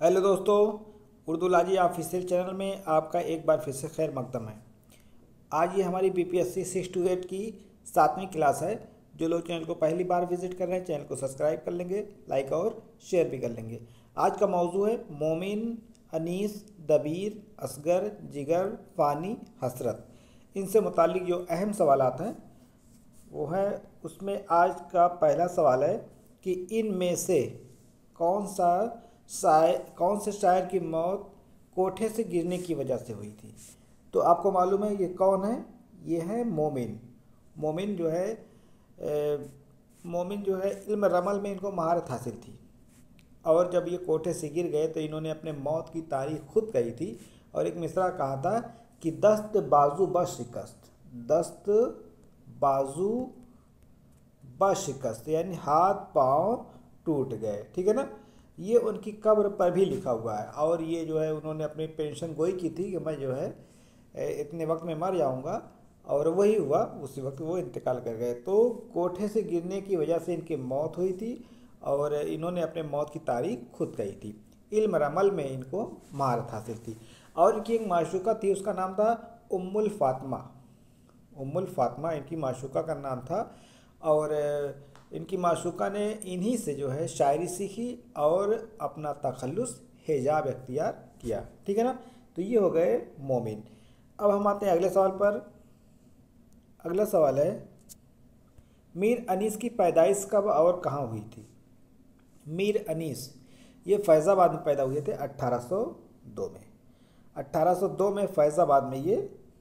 Hello दोस्तों, Urdu लाजी official channel में आपका एक बार फिर से खैर मकदम है। आज ये हमारी बीपीएससी 6 to 8 की 7वीं क्लास है। जो लोग चैनल को पहली बार विजिट कर रहे हैं चैनल को सब्सक्राइब कर लेंगे, लाइक और शेयर भी कर लेंगे। आज का मौजू है मोमिन, अनीस, दबीर, असगर, जिगर, फ़ानी, हसरत। इनसे मुतालिक जो अहम सवालात हैं वो है, उसमें आज का पहला सवाल है कि इनमें से कौन से शायर की मौत कोठे से गिरने की वजह से हुई थी। तो आपको मालूम है ये कौन है? ये है मोमिन। मोमिन जो है मोमिन जो है इल्म रमल में इनको महारत हासिल थी, और जब ये कोठे से गिर गए तो इन्होंने अपने मौत की तारीख खुद कही थी और एक मिसरा कहा था कि दस्त बाजू बशिकस्त, दस्त बाजू बशिकस्त यानी हाथ पांव टूट गए। ठीक है ना। ये उनकी कब्र पर भी लिखा हुआ है, और ये जो है उन्होंने अपनी पेंशन गोई की थी कि मैं जो है इतने वक्त में मर जाऊंगा, और वही हुआ, उसी वक्त वो इंतकाल कर गए। तो कोठे से गिरने की वजह से इनकी मौत हुई थी और इन्होंने अपने मौत की तारीख खुद कही थी। इल्म रमल में इनको महारत हासिल थी। और इनकी एक माशूका थी, उसका नाम था उम्मुल फातिमा। उम्मुल फातिमा इनकी माशूका का नाम था, और इनकी माशूका ने इन्हीं से जो है शायरी सीखी और अपना तखल्लुस हिजाब इख्तियार किया। ठीक है ना। तो ये हो गए मोमिन। अब हम आते हैं अगले सवाल पर। अगला सवाल है, मीर अनीस की पैदाइश कब और कहाँ हुई थी? मीर अनीस ये फैज़ाबाद में पैदा हुए थे 1802 में। 1802 में फैज़ाबाद में ये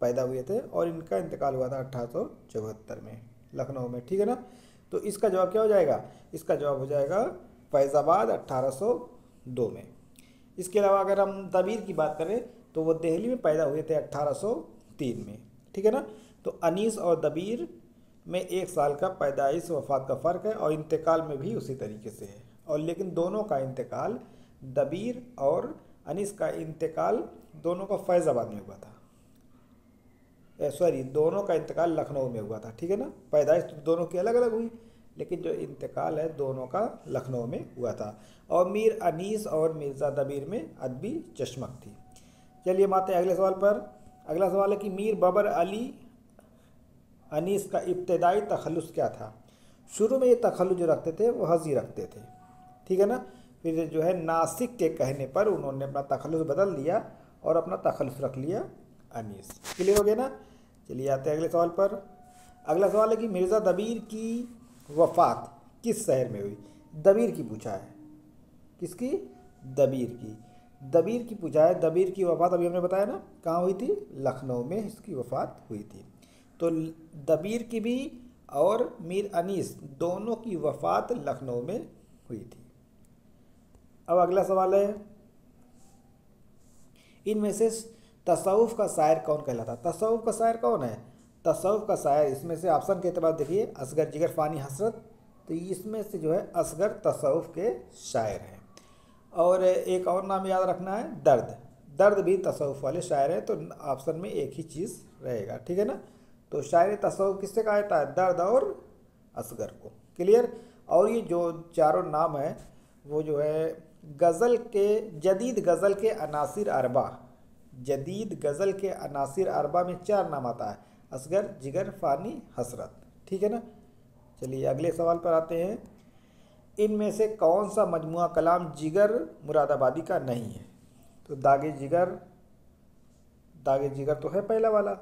पैदा हुए थे और इनका इंतकाल हुआ था 1874 में लखनऊ में। ठीक है ना। तो इसका जवाब क्या हो जाएगा? इसका जवाब हो जाएगा फैज़ाबाद 1802 में। इसके अलावा अगर हम दबीर की बात करें तो वो दिल्ली में पैदा हुए थे 1803 में। ठीक है ना। तो अनीस और दबीर में 1 साल का पैदाइश वफ़ात का फ़र्क है, और इंतकाल में भी उसी तरीके से है। और लेकिन दोनों का इंतकाल, दबीर और अनीस का इंतकाल दोनों का फैज़ाबाद में हुआ था। सॉरी, दोनों का इंतकाल लखनऊ में हुआ था। ठीक है ना। पैदाइश तो दोनों की अलग अलग हुई, लेकिन जो इंतकाल है दोनों का लखनऊ में हुआ था। और मीर अनीस और मिर्ज़ा दबीर में अदबी चश्मक थी। चलिए हम आते हैं अगले सवाल पर। अगला सवाल है कि मीर बाबर अली अनीस का इब्तदाई तखल्लुस क्या था? शुरू में ये तखल्लुस जो रखते थे वो हजी रखते थे। ठीक है ना। फिर जो है नासिक के कहने पर उन्होंने अपना तखल्लुस बदल दिया और अपना तखल्लुस रख लिया अनीस। क्लियर हो गया ना। चलिए आते हैं अगले सवाल पर। अगला सवाल है कि मिर्ज़ा दबीर की वफ़ात किस शहर में हुई? दबीर की पूछा है। किसकी? दबीर की। दबीर की पूछा है। दबीर की वफ़ात अभी हमने बताया ना कहाँ हुई थी? लखनऊ में इसकी वफ़ात हुई थी। तो दबीर की भी और मीर अनीस दोनों की वफ़ात लखनऊ में हुई थी। अब अगला सवाल है, इनमें से तसव्वुफ़ का शायर कौन कहलाता? तसव्वुफ़ का शायर कौन है? तसव्वुफ़ का शायर इसमें से ऑप्शन के एतबार देखिए, असगर, जिगर, फ़ानी, हसरत। तो इसमें से जो है असगर तसव्वुफ़ के शायर हैं। और एक और नाम याद रखना है, दर्द। दर्द भी तसव्वुफ़ वाले शायर हैं। तो ऑप्शन में एक ही चीज़ रहेगा। ठीक है ना। तो शायर तसव्वुफ़ किससे कहा जाता है? दर्द और असगर को। क्लियर। और ये जो चारों नाम है वो जो है गज़ल के, जदीद गज़ल के अनासिर अरबा, जदीद गज़ल के अनासिर अरबा में 4 नाम आता है, असगर, जिगर, फ़ानी, हसरत। ठीक है ना। चलिए अगले सवाल पर आते हैं। इनमें से कौन सा मजमुआ कलाम जिगर मुरादाबादी का नहीं है? तो दागे जिगर, दागे जिगर तो है पहला वाला।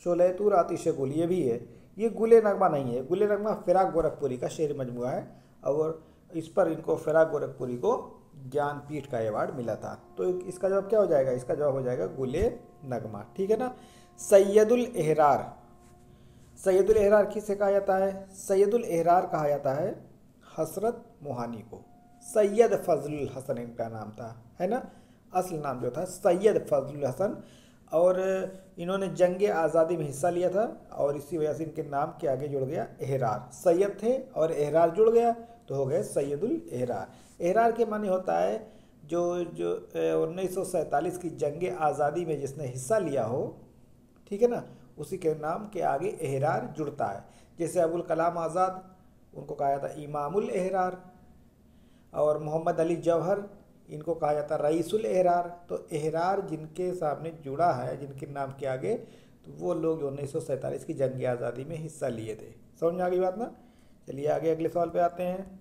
शोले तूर आतिश गुल ये भी है। ये गुले नगमा नहीं है। गुले नगमा फ़िराक गोरखपुरी का शेर मजमुआ है, और इस पर इनको फ़िराक गोरखपुरी को ज्ञानपीठ का अवार्ड मिला था। तो इसका जवाब क्या हो जाएगा? इसका जवाब हो जाएगा गुले नगमा। ठीक है ना। सैयदुल एहरार, सैयदुल एहरार किसे कहा जाता है? सैयदुल एहरार कहा जाता है हसरत मोहानी को। सैयद फजलुल हसन इनका नाम था, है ना। असल नाम जो था सैयद फजलुल हसन, और इन्होंने जंग आज़ादी में हिस्सा लिया था, और इसी वजह से इनके नाम के आगे जुड़ गया एहरार। सैयद थे और एहरार जुड़ गया तो हो गए सैयदुल एहरार। एहरार के माने होता है जो जो 1947 की जंग आज़ादी में जिसने हिस्सा लिया हो। ठीक है ना। उसी के नाम के आगे एहरार जुड़ता है। जैसे अबुल कलाम आज़ाद, उनको कहा जाता इमामुल एहरार, और मोहम्मद अली जौहर, इनको कहा जाता है रईसुल एहरार। तो एहरार जिनके सामने जुड़ा है, जिनके नाम के आगे, तो वो लोग 1947 की जंग आज़ादी में हिस्सा लिए थे। समझ में आ गई बात ना। चलिए आगे अगले सवाल पे आते हैं।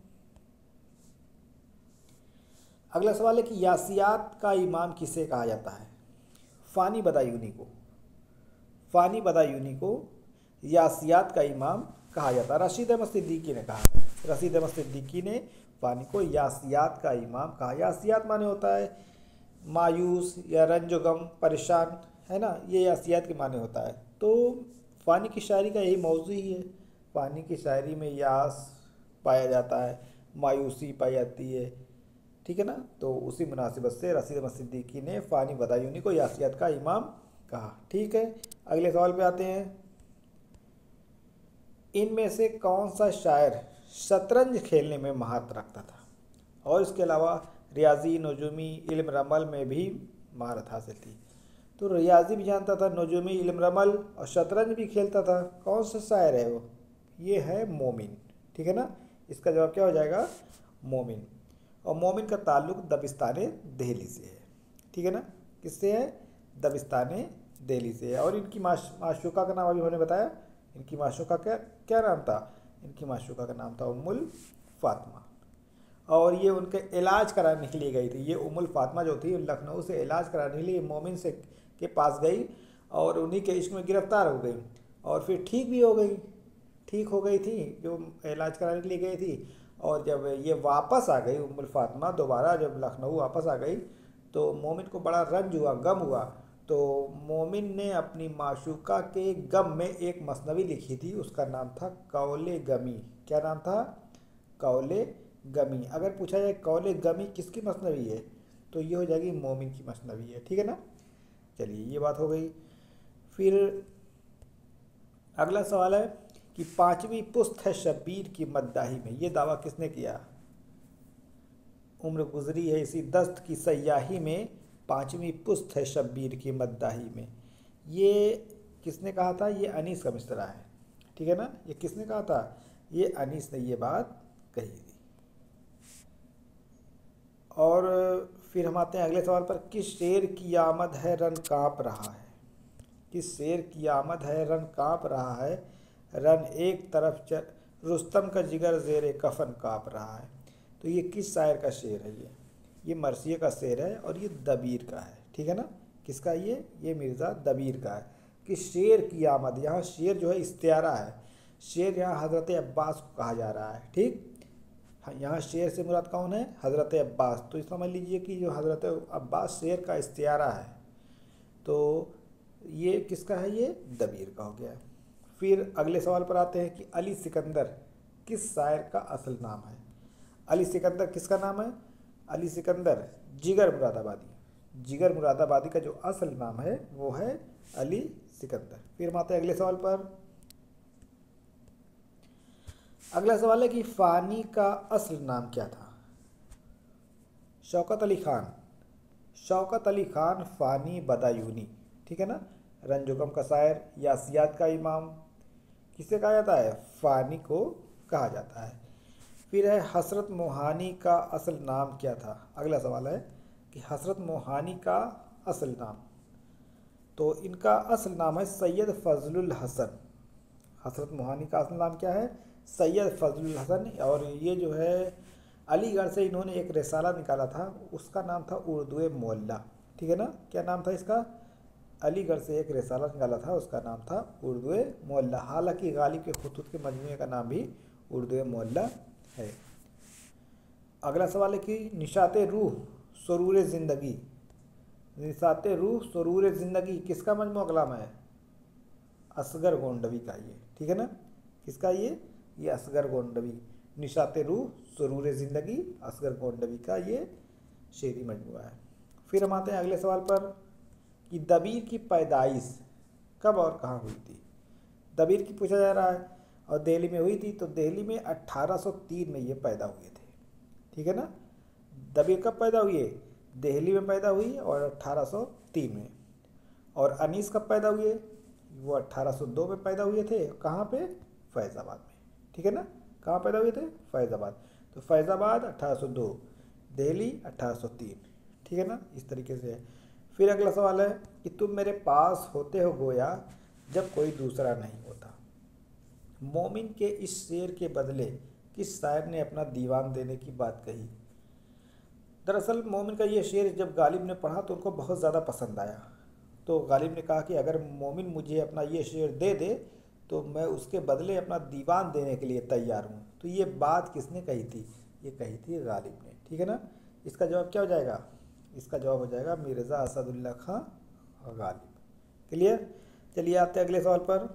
अगला सवाल है कि यासियात का इमाम किसे कहा जाता है? फ़ानी बदायूनी को। फ़ानी बदायूनी को यासियात का इमाम कहा जाता है। रशीद अहमद सिद्दीकी ने कहा है। रशीद अहमद सिद्दीकी ने फ़ानी को यासियात का इमाम कहा। यासियात माने होता है मायूस या रंजो गम, परेशान, है ना, ये यासियात के माने होता है। तो फ़ानी की शायरी का यही मौजू ही है। फ़ानी की शायरी में यास पाया जाता है, मायूसी पाई जाती है, ठीक है ना। तो उसी मुनासिबत से रशीद अहमद सिद्दीकी ने फ़ानी बदायूनी को यासियात का इमाम कहा। ठीक है, अगले सवाल पे आते हैं। इनमें से कौन सा शायर शतरंज खेलने में महारत रखता था और इसके अलावा रियाजी, नजूमी, इल्म रमल में भी महारत हासिल थी? तो रियाजी भी जानता था, नजूमी, इल्म रमल और शतरंज भी खेलता था। कौन सा शायर है वो? ये है मोमिन। ठीक है ना, इसका जवाब क्या हो जाएगा? मोमिन। और मोमिन का ताल्लुक दबिस्तान दिल्ली से है। ठीक है ना, किससे है? दबिस्तान दिल्ली से है। और इनकी माशूका का नाम अभी मैंने बताया। इनकी माशूका क्या क्या नाम था? इनकी माशूका का नाम था उम्मुल फातिमा। और ये उनके इलाज कराने के लिए गई थी। ये उम्मुल फातिमा जो थी लखनऊ से इलाज कराने के लिए मोमिन से के पास गई और उन्हीं के इश्क में गिरफ्तार हो गई और फिर ठीक भी हो गई। ठीक हो गई थी जो इलाज कराने के लिए गई थी। और जब ये वापस आ गई उम्मुल फातिमा, दोबारा जब लखनऊ वापस आ गई तो मोमिन को बड़ा रंज हुआ, गम हुआ। तो मोमिन ने अपनी माशूका के गम में एक मसनवी लिखी थी, उसका नाम था कौले गमी। क्या नाम था? कौले गमी। अगर पूछा जाए कौले गमी किसकी मसनवी है तो ये हो जाएगी मोमिन की मसनवी है। ठीक है ना। चलिए ये बात हो गई। फिर अगला सवाल है कि पांचवी पुस्त है शब्बीर की मद्दाही में, ये दावा किसने किया? उम्र गुजरी है इसी दस्त की सयाही में, पांचवी पुस्त है शब्बीर की मद्दाही में। ये किसने कहा था? ये अनीस का मिसरा है। ठीक है ना, ये किसने कहा था? ये अनीस ने ये बात कही थी। और फिर हम आते हैं अगले सवाल पर। किस शेर की आमद है रन काँप रहा है? किस शेर की आमद है रन काँप रहा है? रन एक तरफ चल, रुस्तम का जिगर ज़ेरे कफन काँप रहा है। तो ये किस शायर का शेर है? ये मरसिए का शेर है और ये दबीर का है। ठीक है ना, किसका? ये मिर्ज़ा दबीर का है कि शेर की आमद। यहाँ शेर जो है इस्तियारा है। शेर यहाँ हज़रत अब्बास को कहा जा रहा है। ठीक, हाँ, यहाँ शेर से मुराद कौन है? हज़रत अब्बास। तो समझ लीजिए कि जो हज़रत अब्बास शेर का इस्तियारा है। तो ये किसका है? ये दबीर का हो गया। फिर अगले सवाल पर आते हैं कि अली सिकंदर किस शायर का असल नाम है? अली सिकंदर किसका नाम है? अली सिकंदर जिगर मुरादाबादी। जिगर मुरादाबादी का जो असल नाम है वो है अली सिकंदर। फिर हम आते हैं अगले सवाल पर। अगला सवाल है कि फ़ानी का असल नाम क्या था? शौकत अली खान। शौकत अली खान फ़ानी बदायूनी। ठीक है ना, रंजुगम का शायर, यासियात का इमाम, किसे कहा जाता है? फ़ानी को कहा जाता है। फिर है हसरत मोहानी का असल नाम क्या था? अगला सवाल है कि हसरत मोहानी का असल नाम, तो इनका असल नाम है सैयद फजलुल हसन। हसरत मोहानी का असल नाम क्या है? सैयद फजलुल हसन। और ये जो है अलीगढ़ से इन्होंने एक रिसाला निकाला था, उसका नाम था उर्दू मोहल्ला। ठीक है ना, क्या नाम था इसका? अलीगढ़ से एक रिसाला निकाला था, उसका नाम था उर्दू मोहल्ला। हालांकि गालिब के खुतूत के मजमूए का नाम भी उर्दू मोहल्ला है। अगला सवाल है कि निशात रूह सुरूर ज़िंदगी। निशात रूह सुरूर ज़िंदगी किसका मजमू कलाम है? असगर गोंडवी का ये। ठीक है ना, किसका? ये असगर गोंडवी। निशात रूह सुरूर ज़िंदगी असगर गोंडवी का ये शेरी मजमूआ है। फिर हम आते हैं अगले सवाल पर कि दबीर की पैदाइश कब और कहाँ हुई थी? दबीर की पूछा जा रहा है और दिल्ली में हुई थी। तो दिल्ली में 1803 में ये पैदा हुए थे। ठीक है ना, दबीर कब पैदा हुई है? दिल्ली में पैदा हुई और 1803 में। और अनीस कब पैदा हुए? वो 1802 में पैदा हुए थे। कहाँ पे? फैज़ाबाद में। ठीक है ना, कहाँ पैदा हुए थे? फैज़ाबाद। तो फैज़ाबाद 1802, दिल्ली 1803। ठीक है ना, इस तरीके से है। फिर अगला सवाल है कि तुम मेरे पास होते हो गोया जब कोई दूसरा नहीं होता। मोमिन के इस शेर के बदले किस शायर ने अपना दीवान देने की बात कही। दरअसल मोमिन का ये शेर जब गालिब ने पढ़ा तो उनको बहुत ज़्यादा पसंद आया। तो गालिब ने कहा कि अगर मोमिन मुझे अपना ये शेर दे दे तो मैं उसके बदले अपना दीवान देने के लिए तैयार हूँ। तो ये बात किसने कही थी, ये कही थी गालिब ने। ठीक है ना, इसका जवाब क्या हो जाएगा, इसका जवाब हो जाएगा मिर्ज़ा असदुल्ला खां और गालिब। क्लियर। चलिए आते हैं अगले सवाल पर।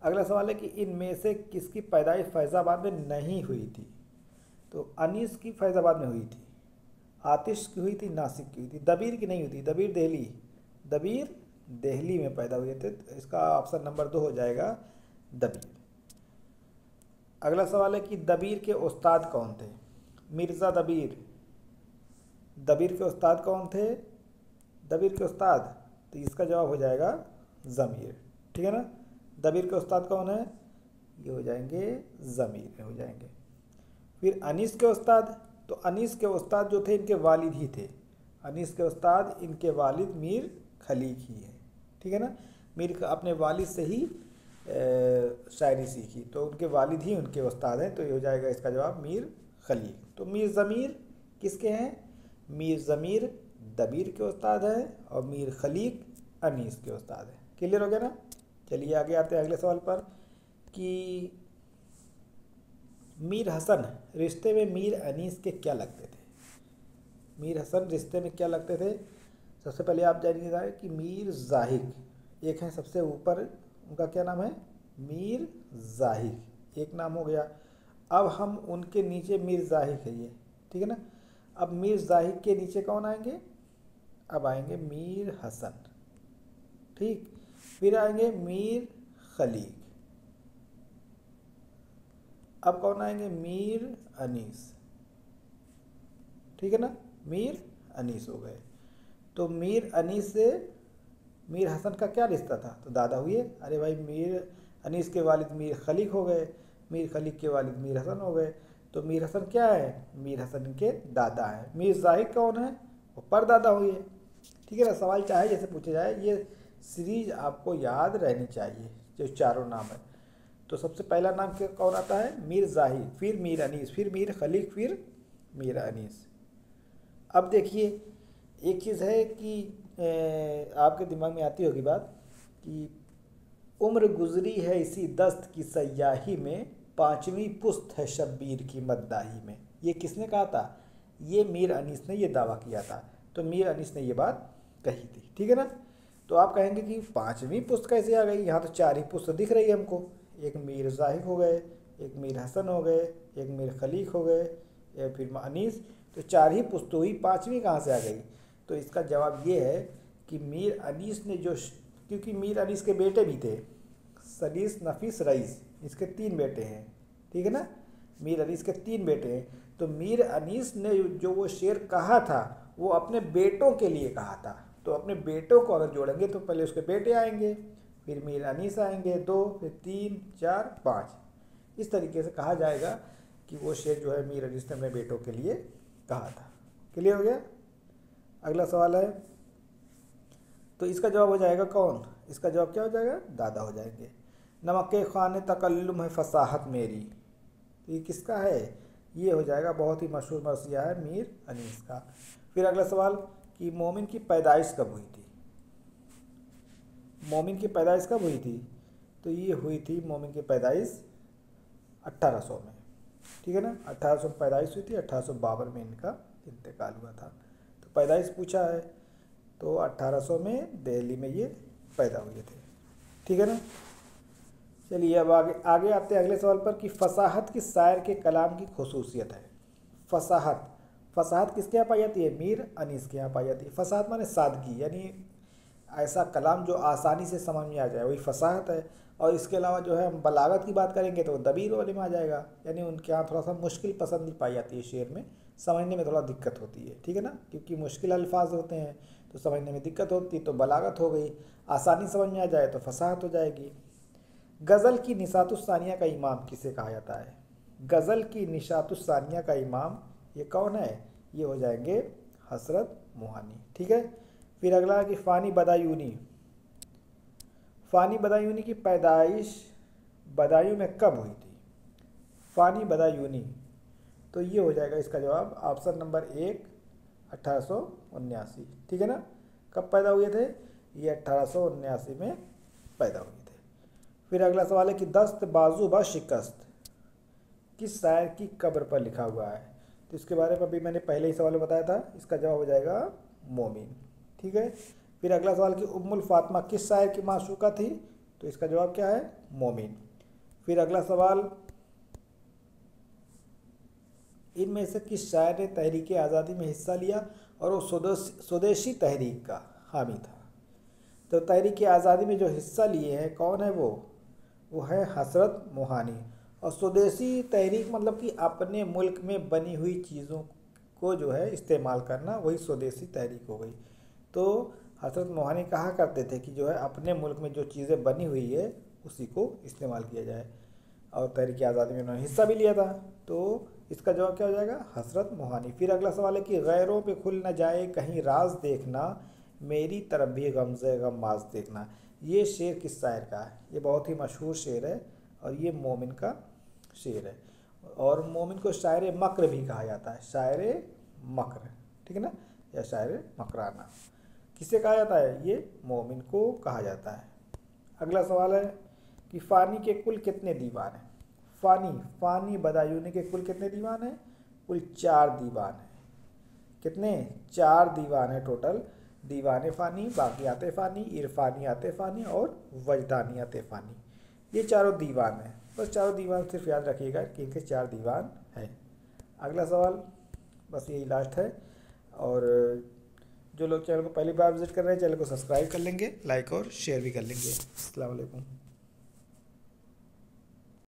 अगला सवाल है कि इनमें से किसकी पैदाइश फैज़ाबाद में नहीं हुई थी। तो अनीस की फैज़ाबाद में हुई थी, आतिश की हुई थी नासिक की हुई थी, दबीर की नहीं हुई थी, दबीर दिल्ली, दबीर दिल्ली में पैदा हुए थे। तो इसका ऑप्शन नंबर 2 हो जाएगा दबीर। अगला सवाल है कि दबीर के उस्ताद कौन थे। मिर्ज़ा दबीर, दबीर के उस्ताद कौन थे, दबीर के उस्ताद, तो इसका जवाब हो जाएगा ज़मीर। ठीक है ना, दबीर के उस्ताद कौन है, ये हो जाएंगे ज़मीर में हो जाएंगे। फिर अनीस के उस्ताद, तो अनीस के उस्ताद जो थे इनके वालिद ही थे। अनीस के उस्ताद इनके वालिद मीर खलीक ही है। ठीक है ना, मीर अपने वालिद से ही शायरी सीखी, तो उनके वालिद ही उनके उस्ताद हैं। तो ये हो जाएगा इसका जवाब मीर खलीक। तो मीर ज़मीर किसके हैं, मीर ज़मीर दबीर के उस्ताद हैं और मीर खलीक अनीस के उस्ताद हैं। क्लियर हो गया ना। चलिए आगे आते हैं अगले सवाल पर कि मीर हसन रिश्ते में मीर अनीस के क्या लगते थे। मीर हसन रिश्ते में क्या लगते थे। सबसे पहले आप जानिएगा कि मीर जाहिद एक है सबसे ऊपर, उनका क्या नाम है, मीर जाहिद, एक नाम हो गया। अब हम उनके नीचे मीर जाहिद है ये। ठीक है ना, अब मीर जाहिद के नीचे कौन आएंगे, अब आएंगे मीर हसन। ठीक, फिर आएंगे मीर खलीक, अब कौन आएंगे, मीर अनीस। ठीक है ना, मीर अनीस हो गए। तो मीर अनीस से मीर हसन का क्या रिश्ता था, तो दादा हुए। अरे भाई, मीर अनीस के वालिद मीर खलीक हो गए, मीर खलीक के वालिद मीर हसन हो गए। तो मीर हसन क्या है, मीर हसन के दादा हैं। मीर जाहिद कौन है, वो परदादा हुए। ठीक है ना, सवाल चाहे जैसे पूछे जाए, ये सीरीज आपको याद रहनी चाहिए जो चारों नाम है। तो सबसे पहला नाम क्या कौन आता है, मीर जाहिद, फिर मीर अनीस, फिर मीर खलीक, फिर मीर अनीस। अब देखिए एक चीज़ है कि आपके दिमाग में आती होगी बात कि उम्र गुजरी है इसी दस्त की सयाही में, पांचवी पुस्त है शब्बीर की मद्दाही में। ये किसने कहा था, ये मीर अनीस ने ये दावा किया था। तो मीर अनीस ने ये बात कही थी। ठीक है ना, तो आप कहेंगे कि पांचवी पुस्त कैसे आ गई, यहाँ तो 4 ही पुस्त दिख रही है हमको। एक मीर जाहिद हो गए, एक मीर हसन हो गए, एक मीर खलीक हो गए, या फिर अनीस, तो 4 ही पुस्त हुई, पांचवी कहाँ से आ गई। तो इसका जवाब ये है कि मीर अनीस ने जो, क्योंकि मीर अनीस के बेटे भी थे, सलीस नफीस रईस, इसके 3 बेटे हैं। ठीक है ना, मीर अनीस के 3 बेटे हैं। तो मीर अनीस ने जो वो शेर कहा था वो अपने बेटों के लिए कहा था। तो अपने बेटों को अगर जोड़ेंगे तो पहले उसके बेटे आएंगे, फिर मीर अनीस आएंगे 2, फिर 3, 4, 5, इस तरीके से कहा जाएगा कि वो शेर जो है मीर अनीस ने अपने बेटों के लिए कहा था। क्लियर हो गया। अगला सवाल है, तो इसका जवाब हो जाएगा कौन, इसका जवाब क्या हो जाएगा, दादा हो जाएंगे। नमक खाने तकल्लुम है फसाहत मेरी, तो ये किसका है, ये हो जाएगा बहुत ही मशहूर मरसिया है मीर अनीस का। फिर अगला सवाल कि मोमिन की पैदाइश कब हुई थी। मोमिन की पैदाइश कब हुई थी, तो ये हुई थी मोमिन की पैदाइश 1800 में। ठीक है ना, 1800 में पैदाइश हुई थी, 1852 में इनका इंतकाल हुआ था। तो पैदाइश पूछा है तो 1800 में दिल्ली में ये पैदा हुए थे। ठीक है ना, चलिए अब आगे आगे आते हैं अगले सवाल पर कि फसाहत किस शायर के कलाम की खुसूसियत है। फसाहत, फसाहत किसके यहाँ पाई जाती है, मीर अनीस के यहाँ पाई जाती है। फसाहत माने सादगी, यानी ऐसा कलाम जो आसानी से समझ में आ जाए, वही फसाहत है। और इसके अलावा जो है हम बलागत की बात करेंगे तो दबीर वाले में आ जाएगा, यानी उनके यहाँ थोड़ा सा मुश्किल पसंद ही पाई जाती है, शेर में समझने में थोड़ा दिक्कत होती है। ठीक है ना, क्योंकि मुश्किल अल्फाज होते हैं तो समझने में दिक्कत होती है, तो बलागत हो गई, आसानी समझ में आ जाए तो फसाहत हो जाएगी। गज़ल की निसातुस्सानिया का इमाम किसे कहा जाता है। गज़ल की निशातुस्सानिया का इमाम, ये कौन है? ये हो जाएंगे हसरत मोहानी। ठीक है। फिर अगला है कि फ़ानी बदायूनी। फ़ानी बदायूनी की पैदाइश बदायूं में कब हुई थी? फ़ानी बदायूनी, तो ये हो जाएगा इसका जवाब ऑप्शन नंबर 1, 1879। ठीक है ना। कब पैदा हुए थे? ये 1879 में पैदा हुए थे। फिर अगला सवाल है कि दस्त बाजू ब शिकस्त किस शायर की कब्र पर लिखा हुआ है? तो इसके बारे में अभी मैंने पहले ही सवाल में बताया था, इसका जवाब हो जाएगा मोमिन। ठीक है। फिर अगला सवाल कि उम्मुल फातिमा किस शायर की माशूका थी? तो इसका जवाब क्या है? मोमिन। फिर अगला सवाल, इनमें से किस शायर ने तहरीक आज़ादी में हिस्सा लिया और वो स्वदेशी तहरीक का हामी था? तो तहरीक आज़ादी में जो हिस्सा लिए हैं कौन है वो है हसरत मोहानी। और स्वदेशी तहरीक मतलब कि अपने मुल्क में बनी हुई चीज़ों को जो है इस्तेमाल करना, वही स्वदेशी तहरीक हो गई। तो हसरत मोहानी कहा करते थे कि जो है अपने मुल्क में जो चीज़ें बनी हुई है उसी को इस्तेमाल किया जाए, और तहरीक आज़ादी में उन्होंने हिस्सा भी लिया था। तो इसका जवाब क्या हो जाएगा? हसरत मोहानी। फिर अगला सवाल है कि गैरों पे खुल न जाए कहीं राज देखना, मेरी तरफ भी गमज़े गम्माज देखना। ये शेर किस शायर का है? ये बहुत ही मशहूर शेर है और ये मोमिन का शेर है। और मोमिन को शायर मक्र भी कहा जाता है, शायर मक्र। ठीक है ना, या शायर मकराना। किसे कहा जाता है? ये मोमिन को कहा जाता है। अगला सवाल है कि फ़ानी के कुल कितने दीवान हैं? फ़ानी बदायूनी के कुल कितने दीवान हैं? कुल 4 दीवान हैं। कितने? 4 दीवान है टोटल। दीवान फ़ानी, बाक़ियात फ़ानी, इरफानियात फ़ानी और वजदानियात फ़ानी, ये चारों दीवान हैं। बस चारों दीवान सिर्फ याद रखिएगा कि इनके 4 दीवान हैं। अगला सवाल बस यही लास्ट है। और जो लोग चैनल को पहली बार विजिट कर रहे हैं, चैनल को सब्सक्राइब कर लेंगे, लाइक और शेयर भी कर लेंगे। अस्सलाम वालेकुम।